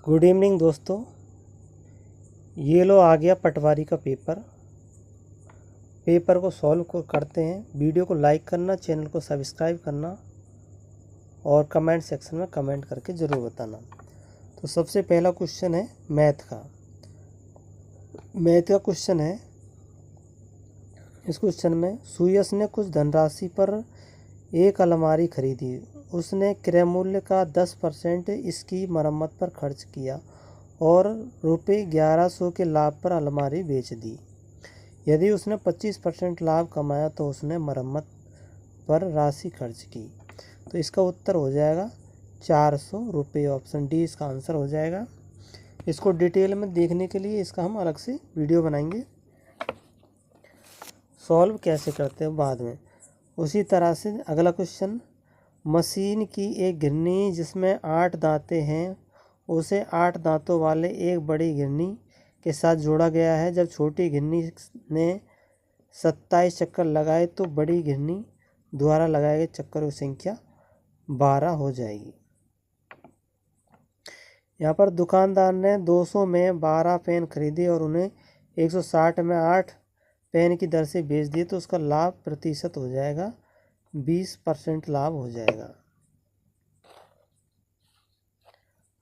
Good evening दोस्तों, ये लो आ गया पटवारी का पेपर को सॉल्व करते हैं। वीडियो को लाइक करना, चैनल को सब्सक्राइब करना और कमेंट सेक्शन में कमेंट करके ज़रूर बताना। तो सबसे पहला क्वेश्चन है मैथ का क्वेश्चन है। इस क्वेश्चन में सुयश ने कुछ धनराशि पर एक अलमारी खरीदी। उसने क्रय मूल्य का 10% इसकी मरम्मत पर खर्च किया और रुपये 1100 के लाभ पर अलमारी बेच दी। यदि उसने 25% लाभ कमाया तो उसने मरम्मत पर राशि खर्च की। तो इसका उत्तर हो जाएगा 400 रुपये। ऑप्शन डी इसका आंसर हो जाएगा। इसको डिटेल में देखने के लिए इसका हम अलग से वीडियो बनाएंगे। सॉल्व कैसे करते हैं बाद में। उसी तरह से अगला क्वेश्चन, मशीन की एक गिरनी जिसमें 8 दांतें हैं उसे 8 दांतों वाले एक बड़ी गिरनी के साथ जोड़ा गया है। जब छोटी गिरनी ने 27 चक्कर लगाए तो बड़ी गिरनी द्वारा लगाए गए चक्करों की संख्या 12 हो जाएगी। यहाँ पर दुकानदार ने 200 में 12 पेन खरीदे और उन्हें 160 में 8 पेन की दर से बेच दिए, तो उसका लाभ प्रतिशत हो जाएगा 20% लाभ हो जाएगा।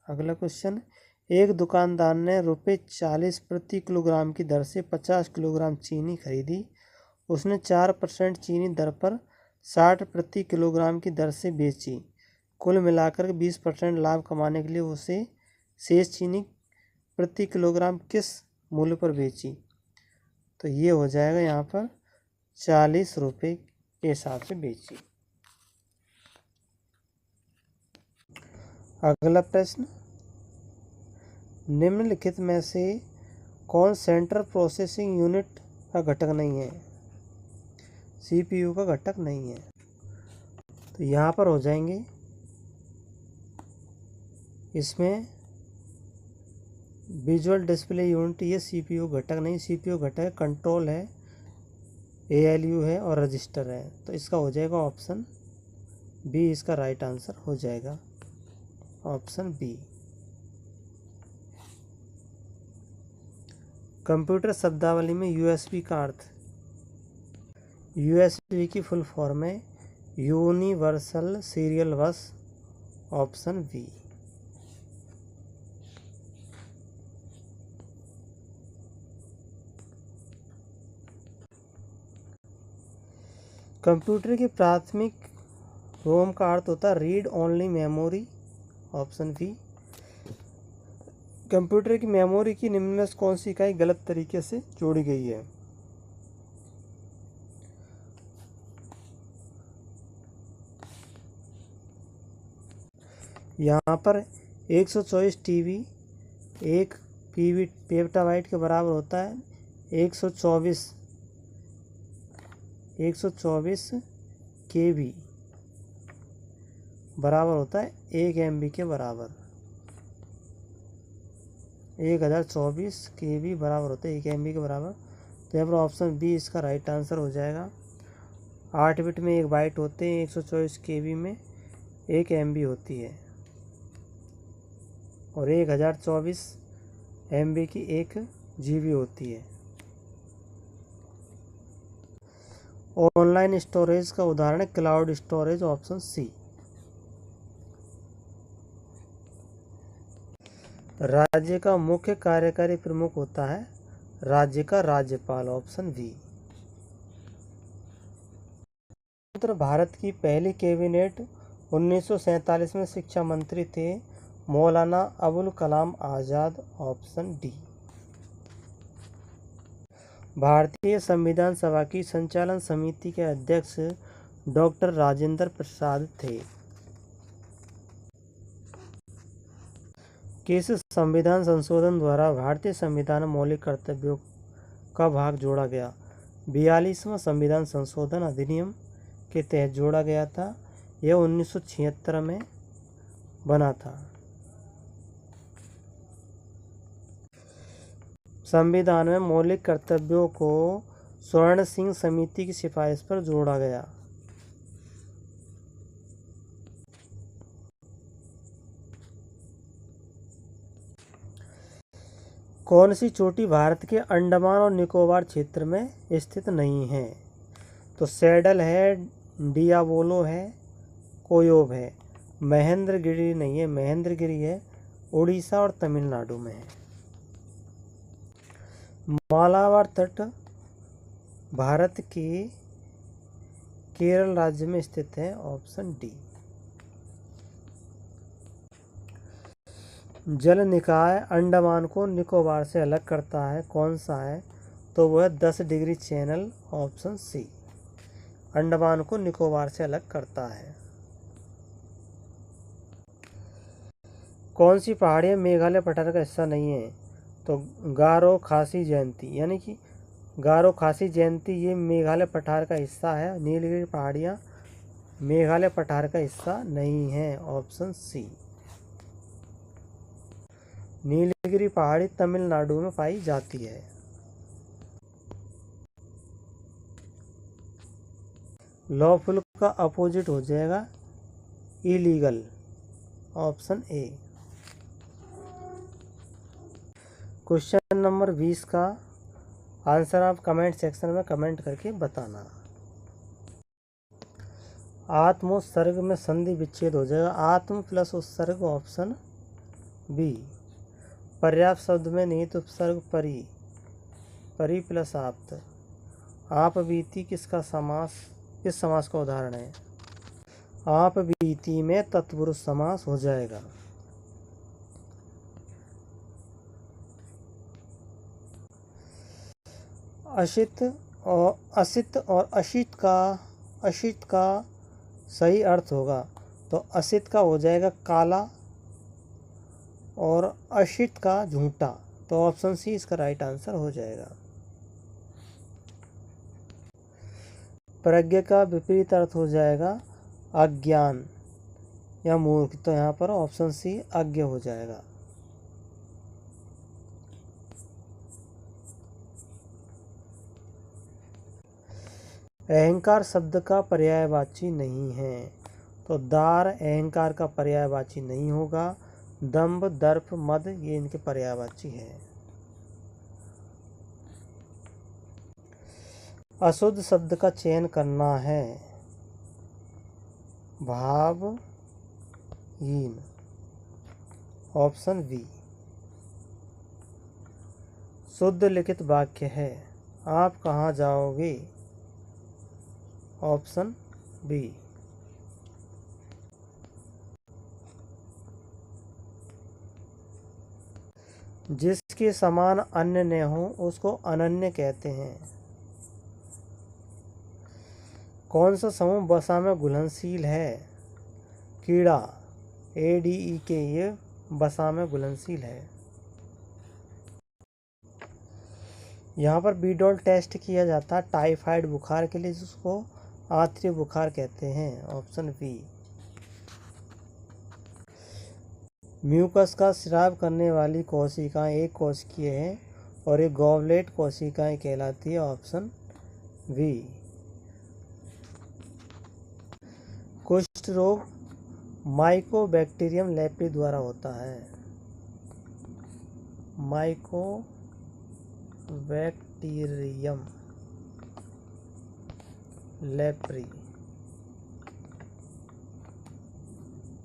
अगला क्वेश्चन, एक दुकानदार ने ₹40 प्रति किलोग्राम की दर से 50 किलोग्राम चीनी खरीदी। उसने 4% चीनी दर पर 60 प्रति किलोग्राम की दर से बेची। कुल मिलाकर 20% लाभ कमाने के लिए उसे शेष चीनी प्रति किलोग्राम किस मूल्य पर बेची? तो ये हो जाएगा यहाँ पर 40 रुपये के हिसाब से बेची। अगला प्रश्न, निम्नलिखित में से कौन सेंट्रल प्रोसेसिंग यूनिट का घटक नहीं है? सीपीयू का घटक नहीं है। तो यहाँ पर हो जाएंगे, इसमें विजुअल डिस्प्ले यूनिट, ये सीपीयू घटक नहीं। सीपीयू घटक कंट्रोल है, एएलयू है और रजिस्टर है। तो इसका हो जाएगा ऑप्शन बी, इसका राइट आंसर हो जाएगा ऑप्शन बी। कंप्यूटर शब्दावली में यूएसबी का अर्थ, यूएसबी की फुल फॉर्म है universal serial bus. Option B. Computer की प्राथमिक रोम का अर्थ होता है read only memory. Option B. Computer की मेमोरी की निम्न में कौन सी इकाई गलत तरीके से जोड़ी गई है? यहाँ पर 124 टीबी 1 पेटाबाइट के बराबर होता है। 124 केबी बराबर होता है 1 एमबी के बराबर। 1024 केबी बराबर होता है 1 एमबी के बराबर। तो यहाँ पर ऑप्शन बी इसका राइट आंसर हो जाएगा। 8 बिट में 1 बाइट होते हैं, 124 केबी में 1 एमबी होती है और 1024 एमबी की 1 जीबी होती है। ऑनलाइन स्टोरेज का उदाहरण है क्लाउड स्टोरेज। Option C. राज्य का मुख्य कार्यकारी प्रमुख होता है राज्य का राज्यपाल। Option B. स्वतंत्र भारत की पहली कैबिनेट 1947 में शिक्षा मंत्री थे मौलाना अबुल कलाम आज़ाद। Option D. भारतीय संविधान सभा की संचालन समिति के अध्यक्ष डॉक्टर राजेंद्र प्रसाद थे। किस संविधान संशोधन द्वारा भारतीय संविधान मौलिक कर्तव्यों का भाग जोड़ा गया? 42वां संविधान संशोधन अधिनियम के तहत जोड़ा गया था। यह 1976 में बना था। संविधान में मौलिक कर्तव्यों को स्वर्ण सिंह समिति की सिफारिश पर जोड़ा गया। कौन सी चोटी भारत के अंडमान और निकोबार क्षेत्र में स्थित नहीं है? तो सैडल है, डियावोलो है, कोयोब है। महेंद्रगिरी नहीं है, महेंद्रगिरी है उड़ीसा और तमिलनाडु में है। मालाबार तट भारत के केरल राज्य में स्थित है, ऑप्शन डी। जल निकाय अंडमान को निकोबार से अलग करता है, कौन सा है? तो वह 10 degree channel, option C, Andaman को निकोबार से अलग करता है। कौन सी पहाड़ियाँ मेघालय पठार का हिस्सा नहीं है? तो गारो खासी जयंती, यानी कि गारो खासी जयंती ये मेघालय पठार का हिस्सा है। नीलगिरी पहाड़ियाँ मेघालय पठार का हिस्सा नहीं है, ऑप्शन सी। नीलगिरी पहाड़ी तमिलनाडु में पाई जाती है। लॉफुल का अपोजिट हो जाएगा illegal, option A. Question number 20 का आंसर आप कमेंट सेक्शन में कमेंट करके बताना। आत्मोत्सर्ग में संधि विच्छेद हो जाएगा आत्म प्लस उत्सर्ग, ऑप्शन बी। पर्याप्त शब्द में निहित उपसर्ग परी, परी प्लस आप्त। आप बीती किस समास का उदाहरण है? आप बीती में तत्पुरुष समास हो जाएगा। असित और असित का सही अर्थ होगा, तो असित का हो जाएगा काला और असित का झूठा, तो ऑप्शन सी इसका राइट आंसर हो जाएगा। प्रज्ञा का विपरीत अर्थ हो जाएगा अज्ञान या मूर्ख, तो यहाँ पर ऑप्शन सी अज्ञ हो जाएगा। अहंकार शब्द का पर्यायवाची नहीं है, तो दार अहंकार का पर्यायवाची नहीं होगा। दंभ, दर्प, मद ये इनके पर्यायवाची है। अशुद्ध शब्द का चयन करना है, भावहीन, ऑप्शन बी। शुद्ध लिखित वाक्य है, आप कहाँ जाओगे, ऑप्शन बी। जिसके समान अन्य न हो उसको अनन्य कहते हैं। कौन सा समूह वसा में घुलनशील है? कीड़ा, ADE के ये वसा में घुलनशील है। यहाँ पर बीडोल टेस्ट किया जाता है टाइफाइड बुखार के लिए, जिसको आंतरिक बुखार कहते हैं, ऑप्शन बी। म्यूकस का स्राव करने वाली कोशिकाएं एक कोशिकीय है और एक गॉबलेट कोशिकाएं कहलाती है, ऑप्शन बी। कुष्ठ रोग माइकोबैक्टीरियम लेप्री द्वारा होता है, माइकोबैक्टीरियम लेप्री,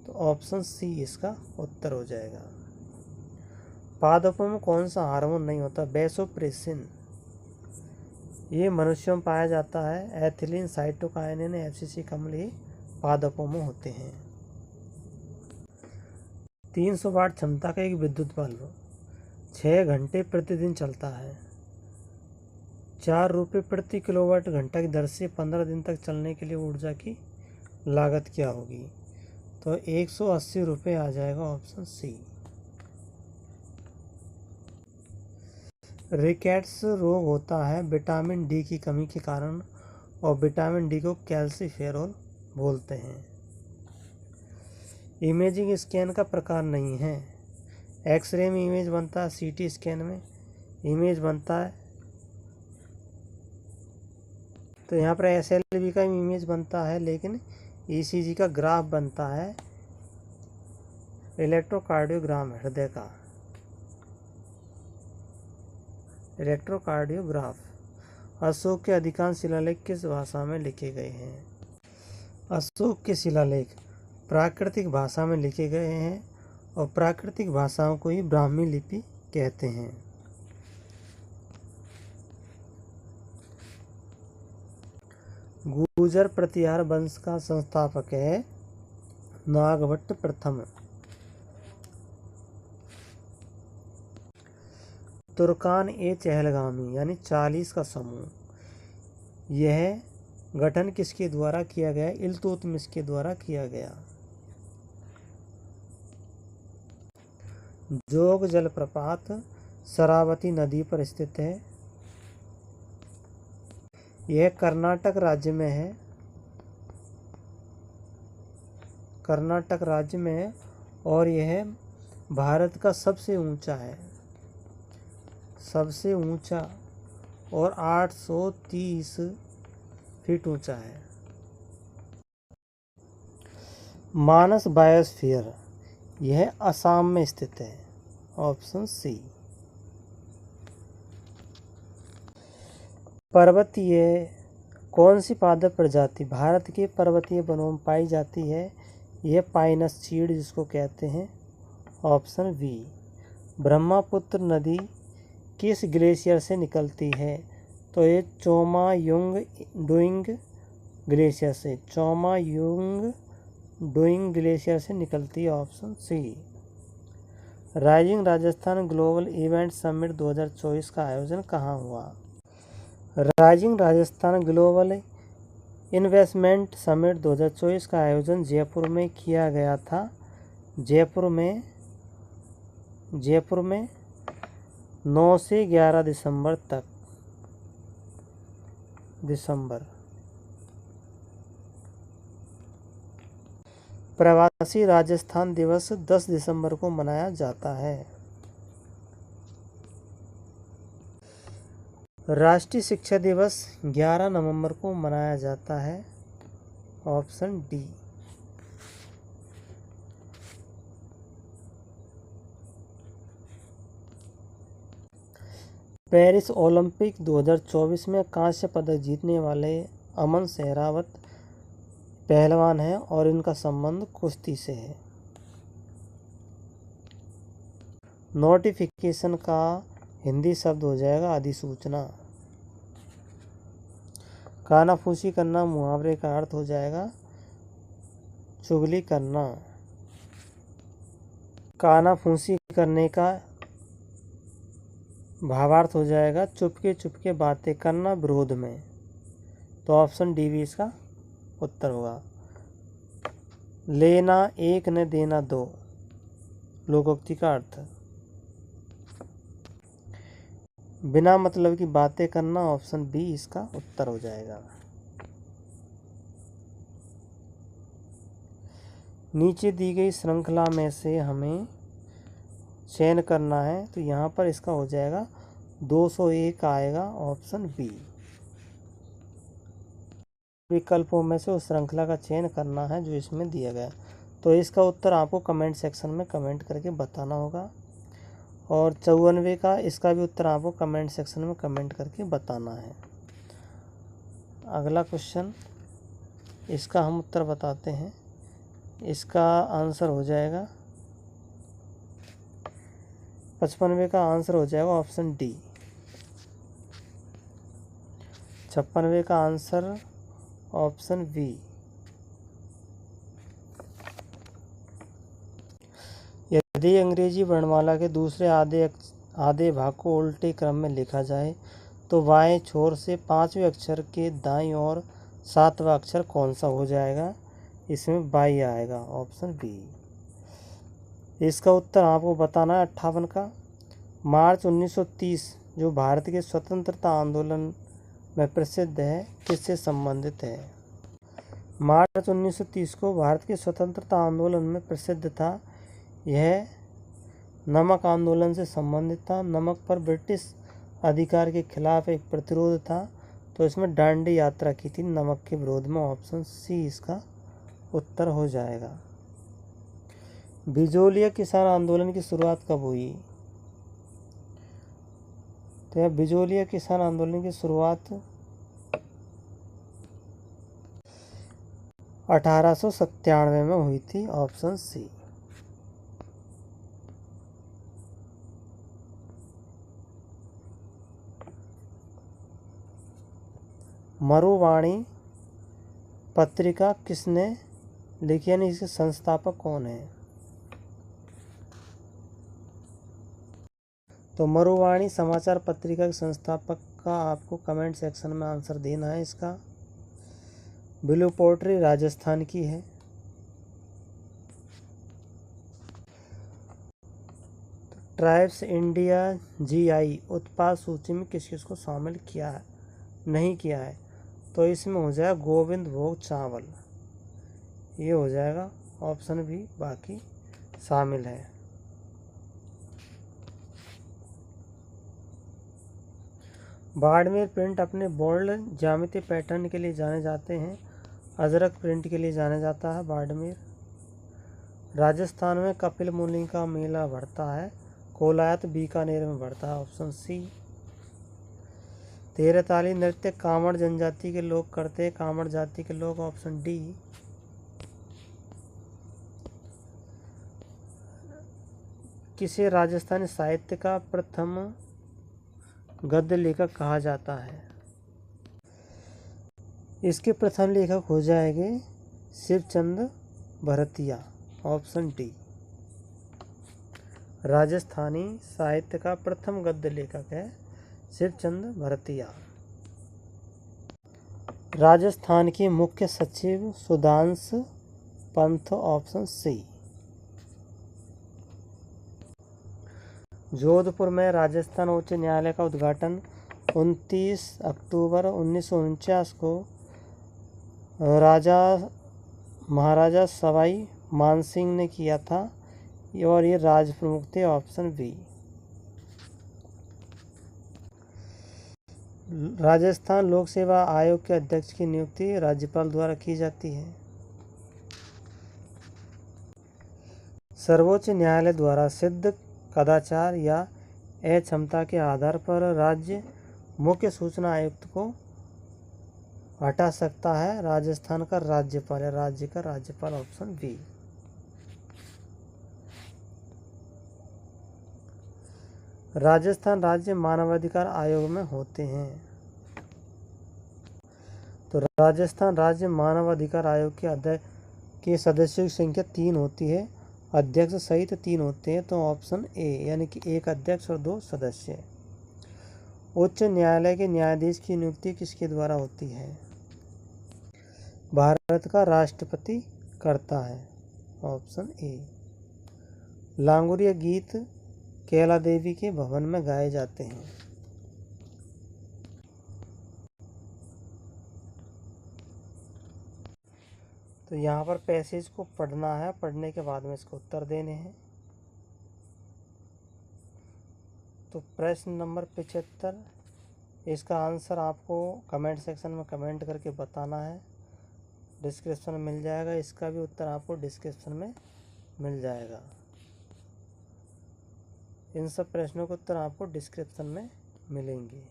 तो ऑप्शन सी इसका उत्तर हो जाएगा। पादपों में कौन सा हार्मोन नहीं होता? वैसोप्रेसिन, ये मनुष्यों में पाया जाता है। एथिलीन, साइटोकाइनिन, FCC अम्ल ये पादपों में होते हैं। 300 वाट क्षमता का एक विद्युत बल्ब 6 घंटे प्रतिदिन चलता है। 4 रुपये प्रति किलोवाट घंटा की दर से 15 दिन तक चलने के लिए ऊर्जा की लागत क्या होगी? तो 180 रुपये आ जाएगा, ऑप्शन सी। रिकेट्स रोग होता है विटामिन डी की कमी के कारण, और विटामिन डी को कैल्सीफेरोल बोलते हैं। इमेजिंग स्कैन का प्रकार नहीं है। एक्सरे में इमेज बनता है, CT स्कैन में इमेज बनता है, तो यहाँ पर SLV का इमेज बनता है, लेकिन ECG का ग्राफ बनता है, इलेक्ट्रोकार्डियोग्राम हृदय का। इलेक्ट्रोकार्डियोग्राफ। अशोक के अधिकांश शिलालेख किस भाषा में लिखे गए हैं? अशोक के शिलालेख प्राकृतिक भाषा में लिखे गए हैं और प्राकृतिक भाषाओं को ही ब्राह्मी लिपि कहते हैं। गुर्जर प्रतिहार वंश का संस्थापक है नागभट्ट प्रथम। तुर्कान ए चहलगामी यानी 40 का समूह, यह गठन किसके द्वारा किया गया? इल्तुतमिश के द्वारा किया गया। जोग जलप्रपात शरावती नदी पर स्थित है। यह कर्नाटक राज्य में है। कर्नाटक राज्य में है और यह भारत का सबसे ऊंचा है, सबसे ऊंचा, और 830 फीट ऊंचा है। मानस बायोस्फीयर, यह असम में स्थित है। Option C. पर्वतीय कौन सी पादप प्रजाति भारत के पर्वतीय वनों में पाई जाती है? यह पाइनस चीड़ जिसको कहते हैं। Option B. ब्रह्मपुत्र नदी किस ग्लेशियर से निकलती है? तो ये चोमायुंग-डुइंग ग्लेशियर से, चोमायुंग-डुइंग ग्लेशियर से निकलती है। Option C. Rising Rajasthan Global Event Summit 2024 का आयोजन कहाँ हुआ? Rising Rajasthan Global Investment Summit 2024 का आयोजन जयपुर में किया गया था। जयपुर में 9 से 11 दिसंबर तक। प्रवासी राजस्थान दिवस 10 दिसंबर को मनाया जाता है। राष्ट्रीय शिक्षा दिवस 11 नवंबर को मनाया जाता है। Option D. पेरिस ओलंपिक 2024 में कांस्य पदक जीतने वाले अमन सहरावत पहलवान हैं और इनका संबंध कुश्ती से है। नोटिफिकेशन का हिंदी शब्द हो जाएगा अधिसूचना। कानाफूसी करना मुहावरे का अर्थ हो जाएगा चुगली करना। कानाफूसी करने का भावार्थ हो जाएगा चुपके चुपके बातें करना विरोध में। तो ऑप्शन डी भी इसका उत्तर होगा। लेना एक न देना दो, लोकोक्ति का अर्थ। बिना मतलब की बातें करना, ऑप्शन बी इसका उत्तर हो जाएगा। नीचे दी गई श्रृंखला में से हमें चयन करना है, तो यहाँ पर इसका हो जाएगा 201 आएगा, ऑप्शन बी। विकल्पों में से उस श्रृंखला का चयन करना है जो इसमें दिया गया। तो इसका उत्तर आपको कमेंट सेक्शन में कमेंट करके बताना होगा। और 54वें का इसका भी उत्तर आपको कमेंट सेक्शन में कमेंट करके बताना है। अगला क्वेश्चन, इसका हम उत्तर बताते हैं। इसका आंसर हो जाएगा 55वें का आंसर हो जाएगा ऑप्शन डी। 56वें का आंसर ऑप्शन बी। यदि अंग्रेजी वर्णमाला के दूसरे आधे भाग को उल्टे क्रम में लिखा जाए तो बाएं छोर से 5वें अक्षर के दाईं ओर 7वां अक्षर कौन सा हो जाएगा? इसमें बाई आएगा, ऑप्शन बी। इसका उत्तर आपको बताना है 58 का। मार्च 1930 जो भारत के स्वतंत्रता आंदोलन में प्रसिद्ध है, किससे संबंधित है? मार्च 1930 को भारत के स्वतंत्रता आंदोलन में प्रसिद्ध था। यह नमक आंदोलन से संबंधित था। नमक पर ब्रिटिश अधिकार के खिलाफ एक प्रतिरोध था, तो इसमें दांडी यात्रा की थी नमक के विरोध में। ऑप्शन सी इसका उत्तर हो जाएगा। बिजोलिया किसान आंदोलन की शुरुआत कब हुई? तो यह बिजोलिया किसान आंदोलन की शुरुआत 1897 में हुई थी, ऑप्शन सी। मरुवाणी पत्रिका किसने लिखी, यानी इसके संस्थापक कौन है? तो मरुवाणी समाचार पत्रिका के संस्थापक का आपको कमेंट सेक्शन में आंसर देना है। इसका ब्लू पोट्री राजस्थान की है। ट्राइब्स इंडिया जीआई उत्पाद सूची में किस किस को शामिल किया है, नहीं किया है? तो इसमें हो जाएगा गोविंद भोग चावल, ये हो जाएगा ऑप्शन भी, बाकी शामिल है। बाड़मेर प्रिंट अपने बोल्ड ज्यामिति पैटर्न के लिए जाने जाते हैं। अजरक प्रिंट के लिए जाना जाता है बाड़मेर। राजस्थान में कपिल मुनि का मेला बढ़ता है, कोलायत बीकानेर में बढ़ता है, ऑप्शन सी। तेरताली नृत्य कांवड़ जनजाति के लोग करते हैं, कांवड़ जाति के लोग, ऑप्शन डी। किसे राजस्थानी साहित्य का प्रथम गद्य लेखक कहा जाता है? इसके प्रथम लेखक हो जाएंगे शिवचंद भरतिया, ऑप्शन डी। राजस्थानी साहित्य का प्रथम गद्य लेखक है शिवचंद भरतिया। राजस्थान के मुख्य सचिव सुधांश पंथ, ऑप्शन सी। जोधपुर में राजस्थान उच्च न्यायालय का उद्घाटन 29 अक्टूबर 1949 को महाराजा सवाई मानसिंह ने किया था, और ये राज प्रमुख थे, ऑप्शन बी। राजस्थान लोक सेवा आयोग के अध्यक्ष की नियुक्ति राज्यपाल द्वारा की जाती है। सर्वोच्च न्यायालय द्वारा सिद्ध कदाचार या अक्षमता के आधार पर राज्य मुख्य सूचना आयुक्त को हटा सकता है। राजस्थान का राज्यपाल है, राज्य का राज्यपाल, ऑप्शन बी। राजस्थान राज्य मानवाधिकार आयोग में होते हैं। तो राजस्थान राज्य मानवाधिकार आयोग के सदस्यों की संख्या 3 होती है, अध्यक्ष सहित 3 होते हैं, तो ऑप्शन ए, यानी कि 1 अध्यक्ष और 2 सदस्य। उच्च न्यायालय के न्यायाधीश की नियुक्ति किसके द्वारा होती है? भारत का राष्ट्रपति करता है, ऑप्शन ए। लांगुरिया गीत कैला देवी के भवन में गाए जाते हैं। तो यहाँ पर पैसेज को पढ़ना है, पढ़ने के बाद में इसको उत्तर देने हैं। तो प्रश्न नंबर 75, इसका आंसर आपको कमेंट सेक्शन में कमेंट करके बताना है, डिस्क्रिप्शन में मिल जाएगा। इसका भी उत्तर आपको डिस्क्रिप्शन में मिल जाएगा। इन सब प्रश्नों के उत्तर आपको डिस्क्रिप्शन में मिलेंगे।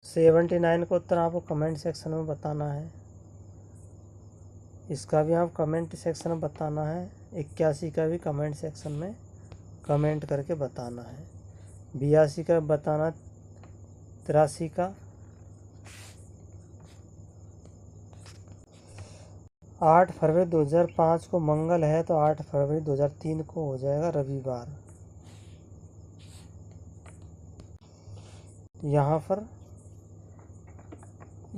79 का उत्तर आपको कमेंट सेक्शन में बताना है, इसका भी आप कमेंट सेक्शन में बताना है। 81 का भी कमेंट सेक्शन में कमेंट करके बताना है। 82 का बताना, 83 का, 8 फरवरी 2005 को मंगल है, तो 8 फरवरी 2003 को हो जाएगा रविवार। यहाँ पर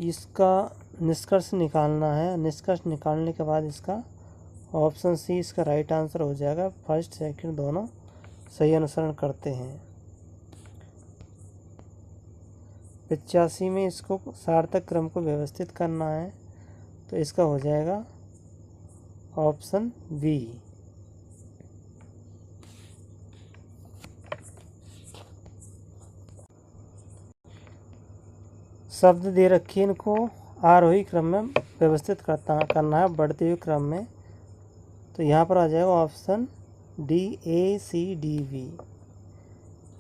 इसका निष्कर्ष निकालना है। निष्कर्ष निकालने के बाद इसका ऑप्शन सी इसका राइट आंसर हो जाएगा। फर्स्ट सेकंड दोनों सही अनुसरण करते हैं। 85 में इसको सार्थक क्रम को व्यवस्थित करना है, तो इसका हो जाएगा ऑप्शन बी। शब्द दे रखी है, इनको आरोही क्रम में व्यवस्थित करना है, बढ़ते हुए क्रम में। तो यहाँ पर आ जाएगा ऑप्शन DACDV।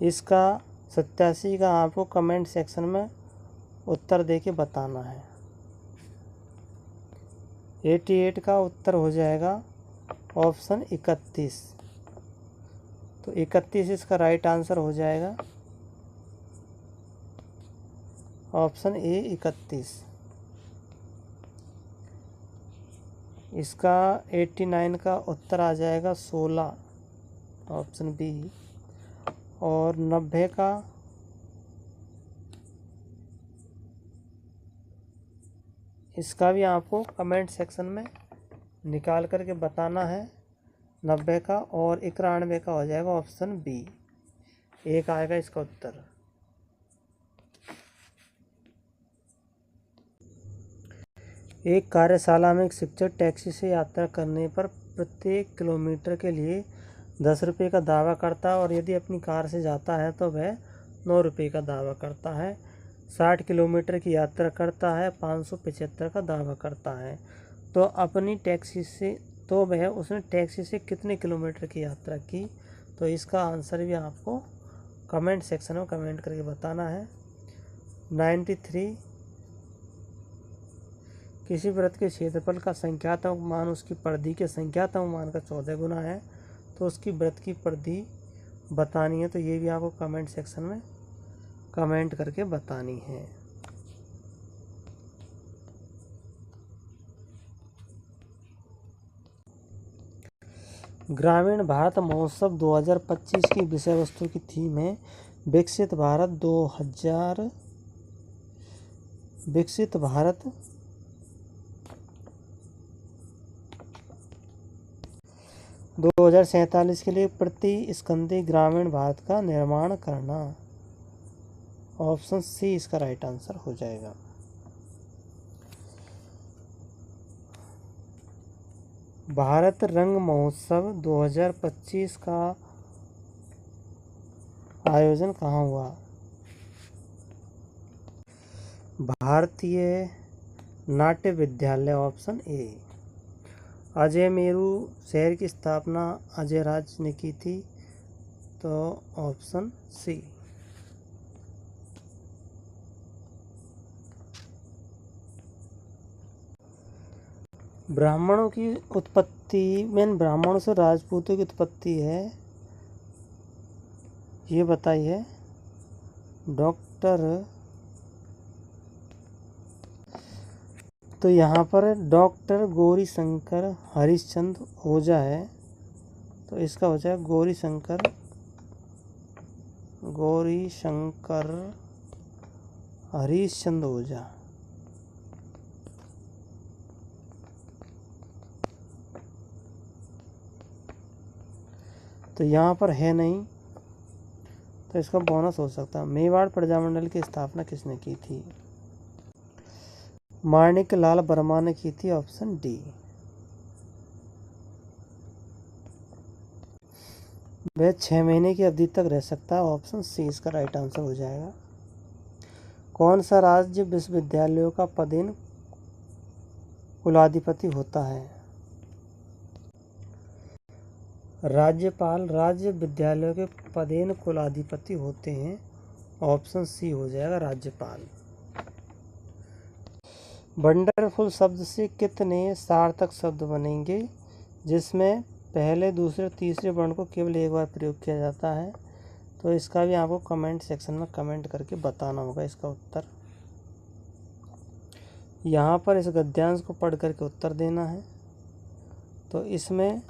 इसका 87 का आपको कमेंट सेक्शन में उत्तर दे के बताना है। 88 का उत्तर हो जाएगा ऑप्शन 31। तो 31 इसका राइट आंसर हो जाएगा ऑप्शन ए 31। इसका 89 का उत्तर आ जाएगा 16 ऑप्शन बी। और 90 का इसका भी आपको कमेंट सेक्शन में निकाल करके बताना है 90 का। और 91 का हो जाएगा ऑप्शन बी, एक आएगा इसका उत्तर। एक कार्यशाला में एक शिक्षक टैक्सी से यात्रा करने पर प्रत्येक किलोमीटर के लिए 10 रुपये का दावा करता है, और यदि अपनी कार से जाता है तो वह 9 रुपये का दावा करता है। 60 किलोमीटर की यात्रा करता है, 575 का दावा करता है। तो अपनी टैक्सी से उसने टैक्सी से कितने किलोमीटर की यात्रा की? तो इसका आंसर भी आपको कमेंट सेक्शन में कमेंट करके बताना है। 93 किसी वृत्त के क्षेत्रफल का संख्यात्मक मान उसकी परिधि के संख्यात्मक मान का 14 गुना है, तो उसकी वृत्त की परिधि बतानी है। तो ये भी आपको कमेंट सेक्शन में कमेंट करके बतानी है। ग्रामीण भारत महोत्सव 2025 की विषय वस्तु की थीम है विकसित भारत 2047 के लिए प्रतिस्कंदी ग्रामीण भारत का निर्माण करना। ऑप्शन सी इसका राइट आंसर हो जाएगा। भारत रंग महोत्सव 2025 का आयोजन कहाँ हुआ? भारतीय नाट्य विद्यालय ऑप्शन ए। अजय मेरू शहर की स्थापना अजय राज ने की थी, तो ऑप्शन सी। ब्राह्मणों की उत्पत्ति ब्राह्मणों से राजपूतों की उत्पत्ति है, ये बताइए डॉक्टर। तो यहाँ पर डॉक्टर गौरी शंकर हरिश्चंद्र ओझा है, तो इसका हो जाएगा गौरी शंकर हरिश्चंद्र ओझा। तो यहाँ पर है नहीं, तो इसका बोनस हो सकता है। मेवाड़ प्रजामंडल की स्थापना किसने की थी? माणिक लाल वर्मा ने की थी, ऑप्शन डी। वह 6 महीने की अवधि तक रह सकता है, ऑप्शन सी इसका राइट आंसर हो जाएगा। कौन सा राज्य विश्वविद्यालयों का पदेन कुलाधिपति होता है? राज्यपाल राज्य विद्यालयों के पदेन कुलाधिपति होते हैं, ऑप्शन सी हो जाएगा राज्यपाल। वंडरफुल शब्द से कितने सार्थक शब्द बनेंगे जिसमें पहले दूसरे तीसरे वर्ण को केवल एक बार प्रयोग किया जाता है? तो इसका भी आपको कमेंट सेक्शन में कमेंट करके बताना होगा इसका उत्तर। यहाँ पर इस गद्यांश को पढ़ करके उत्तर देना है। तो इसमें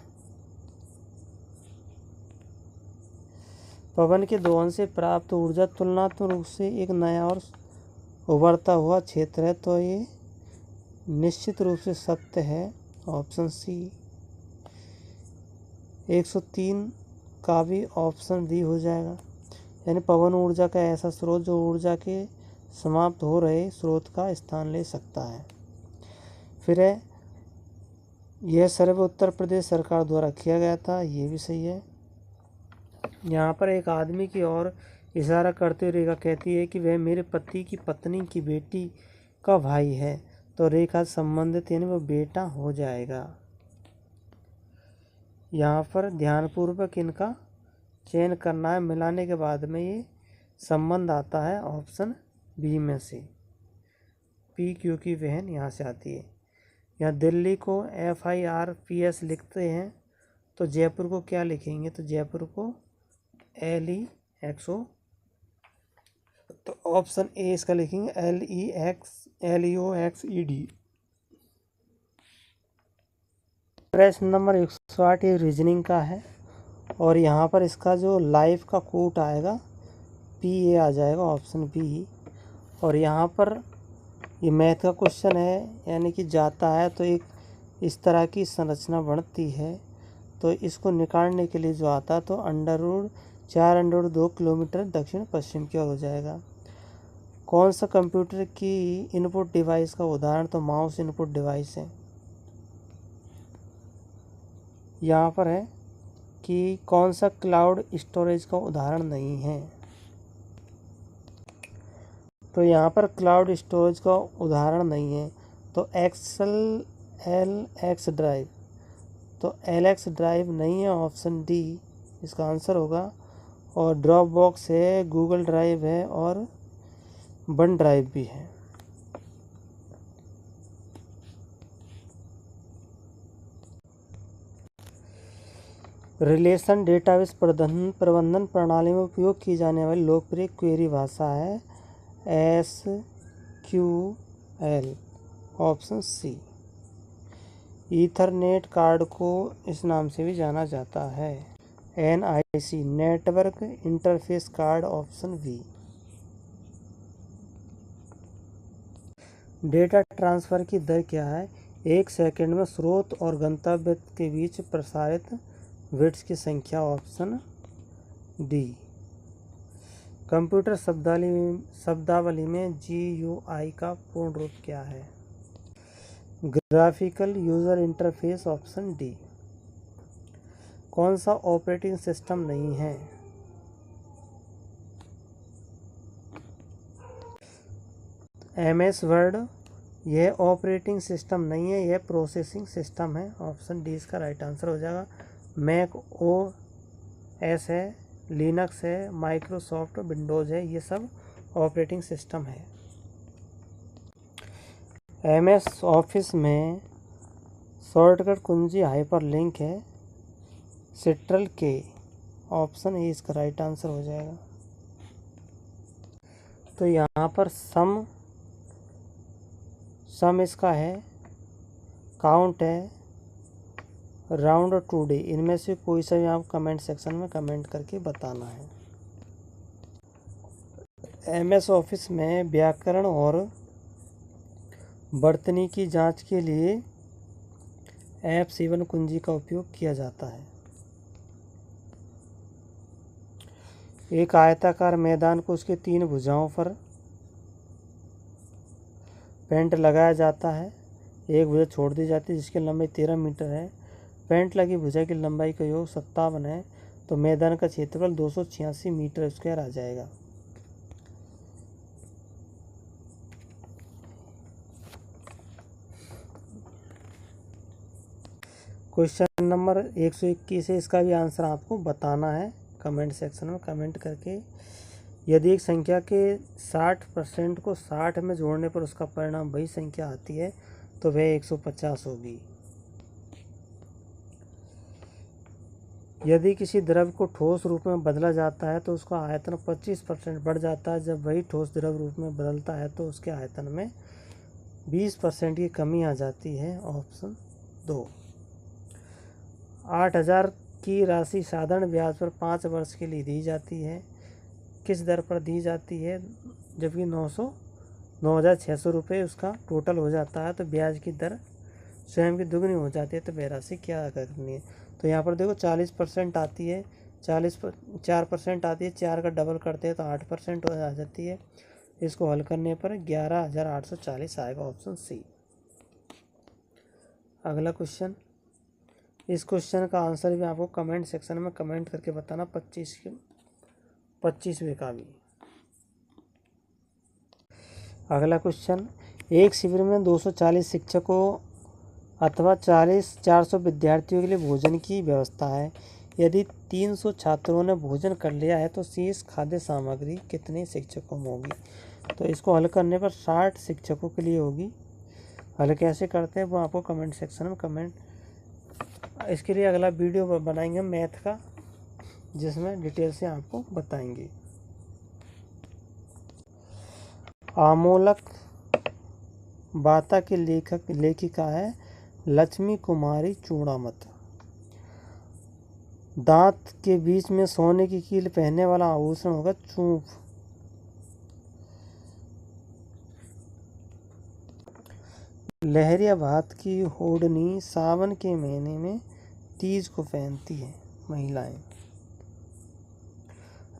पवन के दोहन से प्राप्त ऊर्जा तुलनात्मक रूप से एक नया और उभरता हुआ क्षेत्र है, तो ये निश्चित रूप से सत्य है, ऑप्शन सी। 103 का भी ऑप्शन बी हो जाएगा, यानी पवन ऊर्जा का ऐसा स्रोत जो ऊर्जा के समाप्त हो रहे स्रोत का स्थान ले सकता है। फिर है यह सर्वे उत्तर प्रदेश सरकार द्वारा किया गया था, ये भी सही है। यहाँ पर एक आदमी की ओर इशारा करते हुए रेखा कहती है कि वह मेरे पति की पत्नी की बेटी का भाई है, तो रेखा संबंधित यानी वो बेटा हो जाएगा। यहाँ पर ध्यानपूर्वक इनका चयन करना है। मिलाने के बाद में ये संबंध आता है ऑप्शन बी में से, पी क्यू की बहन यहाँ से आती है। यहाँ दिल्ली को FIRPS लिखते हैं तो जयपुर को क्या लिखेंगे, तो जयपुर को LEXO, तो ऑप्शन ए इसका लिखेंगे LEOXED। प्रश्न नंबर 108 ये रीजनिंग का है और यहाँ पर इसका जो लाइफ का कोट आएगा PA आ जाएगा, ऑप्शन बी। और यहाँ पर ये मैथ का क्वेश्चन है, यानी कि जाता है तो एक इस तरह की संरचना बनती है, तो इसको निकालने के लिए जो आता है तो √4√2 किलोमीटर दक्षिण पश्चिम की ओर हो जाएगा। कौन सा कंप्यूटर की इनपुट डिवाइस का उदाहरण, तो माउस इनपुट डिवाइस है। यहाँ पर है कि कौन सा क्लाउड स्टोरेज का उदाहरण नहीं है, तो यहाँ पर क्लाउड स्टोरेज का उदाहरण नहीं है, तो LX ड्राइव, तो LX ड्राइव नहीं है, ऑप्शन डी इसका आंसर होगा। और ड्रॉप बॉक्स है, गूगल ड्राइव है और वन ड्राइव भी है। रिलेशन डेटाबेस प्रबंधन प्रणाली में उपयोग की जाने वाली लोकप्रिय क्वेरी भाषा है SQL, option C. Ethernet card को इस नाम से भी जाना जाता है NIC, network interface card, option B. Data transfer की दर क्या है, 1 सेकंड में स्रोत और गंतव्य के बीच प्रसारित बिट्स की संख्या, ऑप्शन डी। कंप्यूटर शब्दावली में GUI का पूर्ण रूप क्या है, graphical user interface, option D. कौन सा ऑपरेटिंग सिस्टम नहीं है, MS वर्ड, यह ऑपरेटिंग सिस्टम नहीं है, यह प्रोसेसिंग सिस्टम है, ऑप्शन डी इसका राइट आंसर हो जाएगा। मैक OS है, लिनक्स है, माइक्रोसॉफ्ट विंडोज़ है, ये सब ऑपरेटिंग सिस्टम है। MS ऑफिस में शॉर्टकट कुंजी हाइपरलिंक है Ctrl+K, ऑप्शन ए इसका राइट आंसर हो जाएगा। तो यहाँ पर सम इसका है, काउंट है, राउंड और टू डे, इनमें से कोई सा भी आप कमेंट सेक्शन में कमेंट करके बताना है। MS ऑफिस में व्याकरण और वर्तनी की जांच के लिए F7 कुंजी का उपयोग किया जाता है। एक आयताकार मैदान को उसके 3 भुजाओं पर पेंट लगाया जाता है, एक भुजा छोड़ दी जाती है जिसकी लंबाई 13 मीटर है। पेंट लगी भुजा की लंबाई का योग 57 है, तो मैदान का क्षेत्रफल 286 मीटर स्क्वायर आ जाएगा। क्वेश्चन नंबर 121 है, इसका भी आंसर आपको बताना है कमेंट सेक्शन में कमेंट करके। यदि एक संख्या के 60% को 60 में जोड़ने पर उसका परिणाम वही संख्या आती है तो वह 150 होगी। यदि किसी द्रव्य को ठोस रूप में बदला जाता है तो उसका आयतन 25% बढ़ जाता है, जब वही ठोस द्रव रूप में बदलता है तो उसके आयतन में 20% की कमी आ जाती है, ऑप्शन 2। 8000 की राशि साधारण ब्याज पर 5 वर्ष के लिए दी जाती है, किस दर पर दी जाती है, जबकि 9,600 रुपये उसका टोटल हो जाता है तो ब्याज की दर स्वयं की दुगनी हो जाती है, तो वह राशि क्या करनी है। तो यहाँ पर देखो 40% आती है, 4% आती है, 4 का डबल करते हैं तो 8% हो जाती है। इसको हल करने पर 11,840 आएगा, ऑप्शन सी। अगला क्वेश्चन, इस क्वेश्चन का आंसर भी आपको कमेंट सेक्शन में कमेंट करके बताना 25वें का भी। अगला क्वेश्चन, एक शिविर में 240 शिक्षकों अथवा 400 विद्यार्थियों के लिए भोजन की व्यवस्था है। यदि 300 छात्रों ने भोजन कर लिया है तो शेष खाद्य सामग्री कितने शिक्षकों में होगी। तो इसको हल करने पर 60 शिक्षकों के लिए होगी। हल कैसे करते हैं वो आपको कमेंट सेक्शन में कमेंट, इसके लिए अगला वीडियो बनाएंगे मैथ का, जिसमें डिटेल से आपको बताएंगे। आमोलक बाता की लेखिका है लक्ष्मी कुमारी चूड़ामत। दांत के बीच में सोने की कील पहनने वाला आभूषण होगा चूंफ। लहरिया भात की ओढ़नी सावन के महीने में तीज को पहनती है महिलाएं।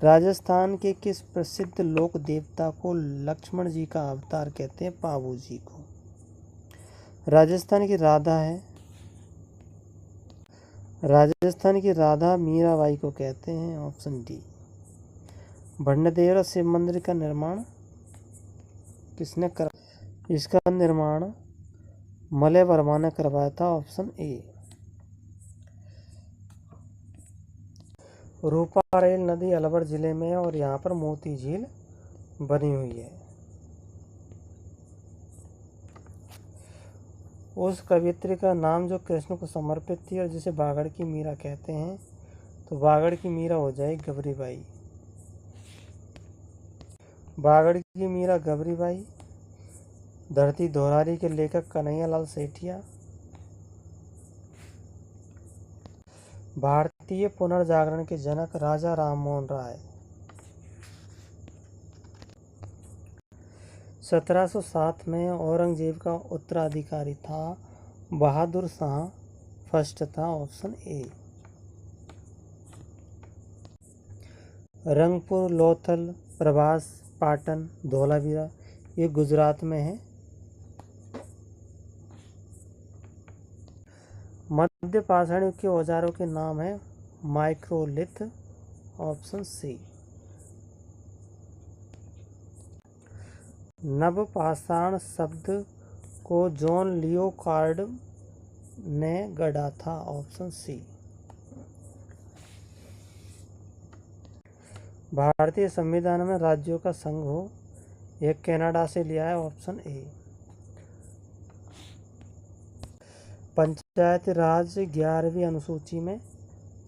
राजस्थान के किस प्रसिद्ध लोक देवता को लक्ष्मण जी का अवतार कहते हैं? पाबू जी को। राजस्थान की राधा मीराबाई को कहते हैं, ऑप्शन डी। भंडदेवरा शिव मंदिर का निर्माण किसने करा? इसका निर्माण मलय वर्मा ने करवाया था, ऑप्शन ए। रूपारेल नदी अलवर जिले में है और यहाँ पर मोती झील बनी हुई है। उस कवियत्री का नाम जो कृष्ण को समर्पित थी और जिसे बागड़ की मीरा कहते हैं, तो बागड़ की मीरा हो जाएगी गबरीबाई। बागड़ की मीरा गबरीबाई। धरती धोरारी के लेखक कन्हैयालाल सेठिया। भारतीय पुनर्जागरण के जनक राजा राममोहन राय। 1707 में औरंगजेब का उत्तराधिकारी था बहादुर शाह फर्स्ट था, ऑप्शन ए। रंगपुर, लोथल, प्रभास, पाटन, धोलावीरा ये गुजरात में है। मध्य पाषाण युग के औजारों के नाम है माइक्रोलिथ, ऑप्शन सी। नवपाषाण शब्द को जॉन लियोकार्ड ने गढ़ा था, ऑप्शन सी। भारतीय संविधान में राज्यों का संघ हो, यह कनाडा से लिया है, ऑप्शन ए। पंचायती राज 11वीं अनुसूची में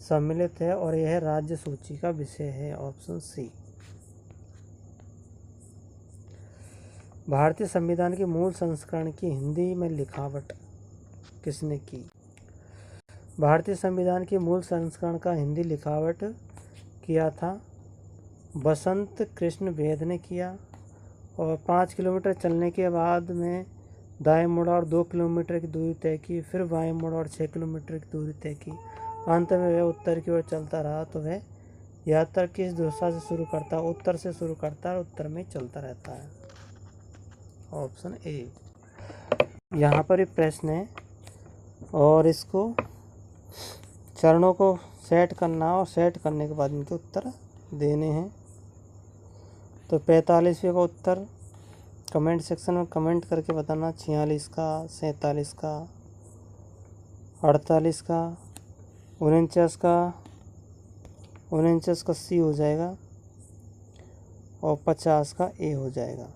सम्मिलित है और यह राज्य सूची का विषय है, ऑप्शन सी। भारतीय संविधान के मूल संस्करण की हिंदी में लिखावट किसने की? भारतीय संविधान के मूल संस्करण का हिंदी लिखावट किया था बसंत कृष्ण वेद ने किया। और 5 किलोमीटर चलने के बाद में दाएं मुड़ा और 2 किलोमीटर की दूरी तय की, फिर बाएं मुड़ा और 6 किलोमीटर की दूरी तय की। अंत में वह उत्तर की ओर चलता रहा। तो वह यात्रा किस दिशा से शुरू करता है? उत्तर से शुरू करता है और उत्तर में चलता रहता है, ऑप्शन ए। यहाँ पर एक प्रश्न है और इसको चरणों को सेट करना और सेट करने के बाद इनके उत्तर देने हैं। तो 45वें का उत्तर कमेंट सेक्शन में कमेंट करके बताना। 46 का, 47 का, 48 का, 49 का, 49 का सी हो जाएगा और 50 का ए हो जाएगा।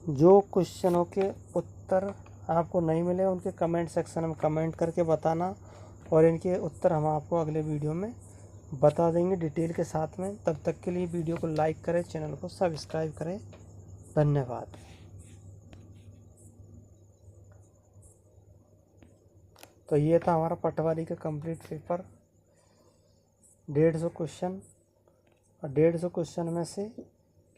जो क्वेश्चनों के उत्तर आपको नहीं मिले उनके कमेंट सेक्शन में कमेंट करके बताना और इनके उत्तर हम आपको अगले वीडियो में बता देंगे डिटेल के साथ में। तब तक के लिए वीडियो को लाइक करें, चैनल को सब्सक्राइब करें। धन्यवाद। तो ये था हमारा पटवारी का कंप्लीट पेपर, 150 क्वेश्चन और 150 क्वेश्चन में से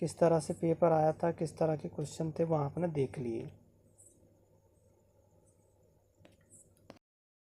किस तरह से पेपर आया था, किस तरह के क्वेश्चन थे वो आपने देख लिए।